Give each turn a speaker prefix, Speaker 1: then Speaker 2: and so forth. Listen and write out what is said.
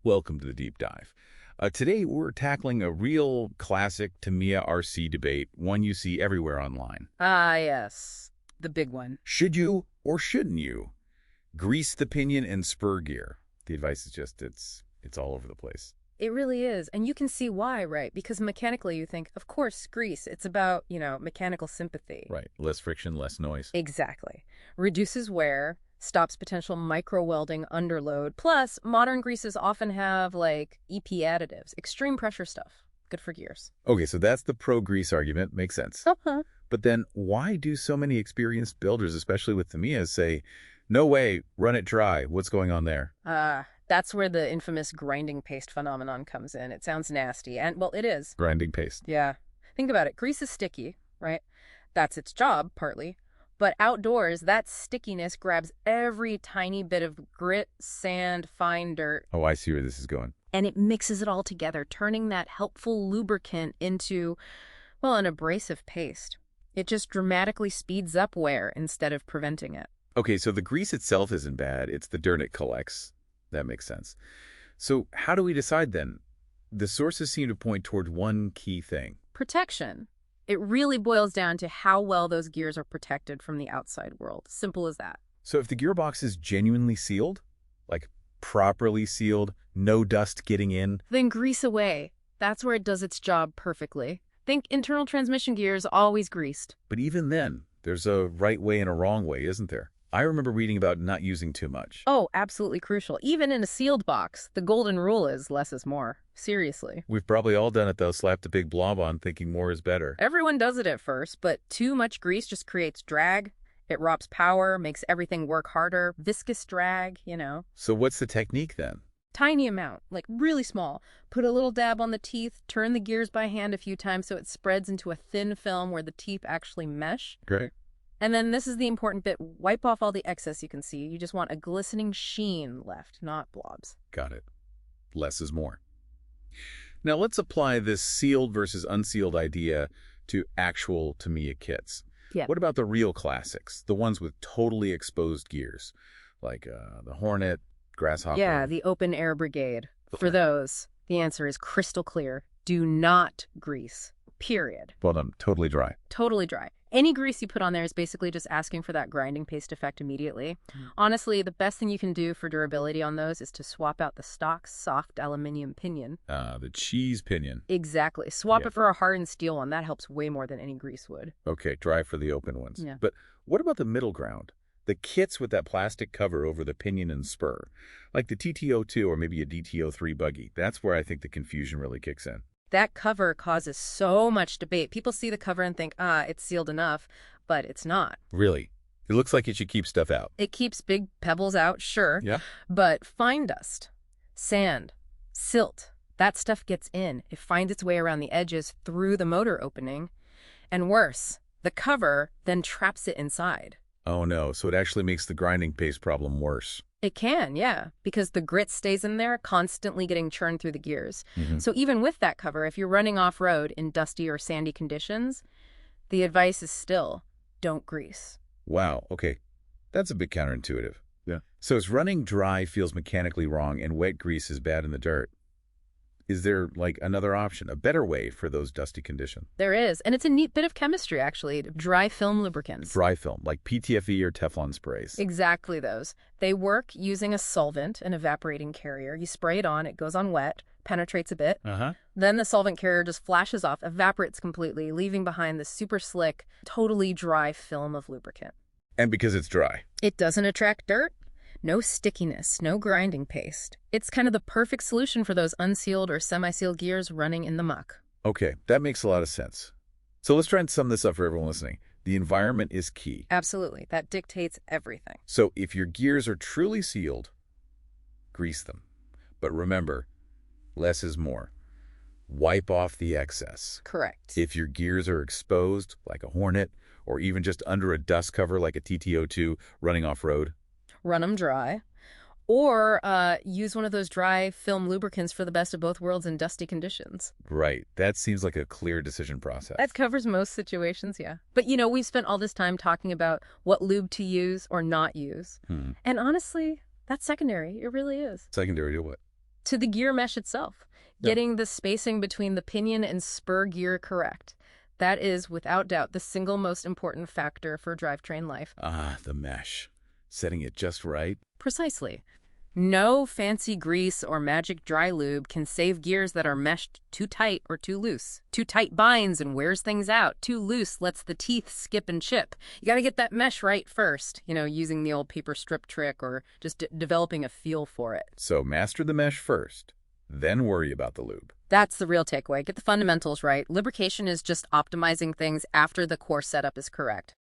Speaker 1: Welcome to the deep dive. Today we're tackling a real classic Tamiya RC debate, one you see everywhere online.
Speaker 2: Ah, yes. The big one.
Speaker 1: Should you or shouldn't you grease the pinion and spur gear? The advice is just it's all over the place.
Speaker 2: It really is. And you can see why, right? Because mechanically you think, of course, grease. It's about, mechanical sympathy.
Speaker 1: Right. Less friction, less noise.
Speaker 2: Exactly. Reduces wear, stops potential micro-welding underload. Plus, modern greases often have, EP additives, extreme pressure stuff. Good for gears.
Speaker 1: Okay, so that's the pro-grease argument. Makes sense.
Speaker 2: Uh-huh.
Speaker 1: But then why do so many experienced builders, especially with Tamiya, say, no way, run it dry? What's going on there?
Speaker 2: That's where the infamous grinding paste phenomenon comes in. It sounds nasty, and, well, it is.
Speaker 1: Grinding paste.
Speaker 2: Yeah. Think about it. Grease is sticky, right? That's its job, partly. But outdoors, that stickiness grabs every tiny bit of grit, sand, fine dirt.
Speaker 1: Oh, I see where this is going.
Speaker 2: And it mixes it all together, turning that helpful lubricant into, well, an abrasive paste. It just dramatically speeds up wear instead of preventing it.
Speaker 1: Okay, so the grease itself isn't bad. It's the dirt it collects. That makes sense. So how do we decide then? The sources seem to point toward one key thing.
Speaker 2: Protection. It really boils down to how well those gears are protected from the outside world. Simple as that.
Speaker 1: So if the gearbox is genuinely sealed, like properly sealed, no dust getting in,
Speaker 2: Then grease away. That's where it does its job perfectly. Think internal transmission gears always greased.
Speaker 1: but even then, there's a right way and a wrong way, isn't there? I remember reading about not using too much.
Speaker 2: Oh, absolutely crucial. Even in a sealed box, the golden rule is less is more. Seriously.
Speaker 1: We've probably all done it though, slapped a big blob on thinking more is better.
Speaker 2: Everyone does it at first, but too much grease just creates drag. It robs power, makes everything work harder, viscous drag,
Speaker 1: So what's the technique then?
Speaker 2: Tiny amount, like really small. Put a little dab on the teeth, turn the gears by hand a few times so it spreads into a thin film where the teeth actually mesh.
Speaker 1: Great.
Speaker 2: And then this is the important bit. Wipe off all the excess you can see. You just want a glistening sheen left, not blobs.
Speaker 1: Got it. Less is more. Now let's apply this sealed versus unsealed idea to actual Tamiya kits.
Speaker 2: Yeah.
Speaker 1: What about the real classics, the ones with totally exposed gears, like the Hornet, Grasshopper?
Speaker 2: Yeah, the open air brigade. For those, the answer is crystal clear. Do not grease. Period.
Speaker 1: Well done. Totally dry.
Speaker 2: Totally dry. Any grease you put on there is basically just asking for that grinding paste effect immediately. Honestly, the best thing you can do for durability on those is to swap out the stock soft aluminum pinion.
Speaker 1: The cheese pinion.
Speaker 2: Exactly. Swap
Speaker 1: Yeah.
Speaker 2: it for a hardened steel one. That helps way more than any grease would.
Speaker 1: Okay, dry for the open ones.
Speaker 2: Yeah.
Speaker 1: But what about the middle ground? The kits with that plastic cover over the pinion and spur, like the TT02 or maybe a DT03 buggy. That's where I think the confusion really kicks in.
Speaker 2: That cover causes so much debate. People see the cover and think, it's sealed enough, but it's not.
Speaker 1: Really? It looks like it should keep stuff out.
Speaker 2: It keeps big pebbles out, sure.
Speaker 1: Yeah?
Speaker 2: But fine dust, sand, silt, that stuff gets in. It finds its way around the edges through the motor opening. And worse, the cover then traps it inside.
Speaker 1: Oh no, so it actually makes the grinding paste problem worse.
Speaker 2: It can, yeah, because the grit stays in there, constantly getting churned through the gears.
Speaker 1: Mm-hmm.
Speaker 2: So even with that cover, if you're running off-road in dusty or sandy conditions, the advice is still, don't grease.
Speaker 1: Wow, okay. That's a bit counterintuitive.
Speaker 3: Yeah.
Speaker 1: So as running dry feels mechanically wrong and wet grease is bad in the dirt, is there another option, a better way for those dusty conditions?
Speaker 2: There is, and it's a neat bit of chemistry, actually. Dry film lubricants.
Speaker 1: Dry film, like PTFE or Teflon sprays.
Speaker 2: Exactly those. They work using a solvent, an evaporating carrier. You spray it on, it goes on wet, penetrates a bit.
Speaker 1: Uh-huh.
Speaker 2: Then the solvent carrier just flashes off, evaporates completely, leaving behind the super slick, totally dry film of lubricant.
Speaker 1: And because it's dry.
Speaker 2: It doesn't attract dirt. No stickiness, no grinding paste. It's kind of the perfect solution for those unsealed or semi-sealed gears running in the muck.
Speaker 1: Okay, that makes a lot of sense. So let's try and sum this up for everyone listening. The environment is key.
Speaker 2: Absolutely. That dictates everything.
Speaker 1: So if your gears are truly sealed, grease them. But remember, less is more. Wipe off the excess.
Speaker 2: Correct.
Speaker 1: If your gears are exposed, like a Hornet, or even just under a dust cover like a TT02 running off-road,
Speaker 2: Run them dry. Or use one of those dry film lubricants for the best of both worlds in dusty conditions.
Speaker 1: right, that seems like a clear decision process.
Speaker 2: That covers most situations, yeah. But, we've spent all this time talking about what lube to use or not use. And honestly, that's secondary. It really is.
Speaker 1: Secondary to what?
Speaker 2: to the gear mesh itself,
Speaker 1: Yeah.
Speaker 2: getting the spacing between the pinion and spur gear correct. That is, without doubt, the single most important factor for drivetrain life.
Speaker 1: Ah, the mesh. Setting it just right.
Speaker 2: Precisely. No fancy grease or magic dry lube can save gears that are meshed too tight or too loose. Too tight binds and wears things out. Too loose lets the teeth skip and chip. You got to get that mesh right first, using the old paper strip trick or just developing a feel for it.
Speaker 1: So master the mesh first, then worry about the lube.
Speaker 2: That's the real takeaway. Get the fundamentals right. Lubrication is just optimizing things after the core setup is correct.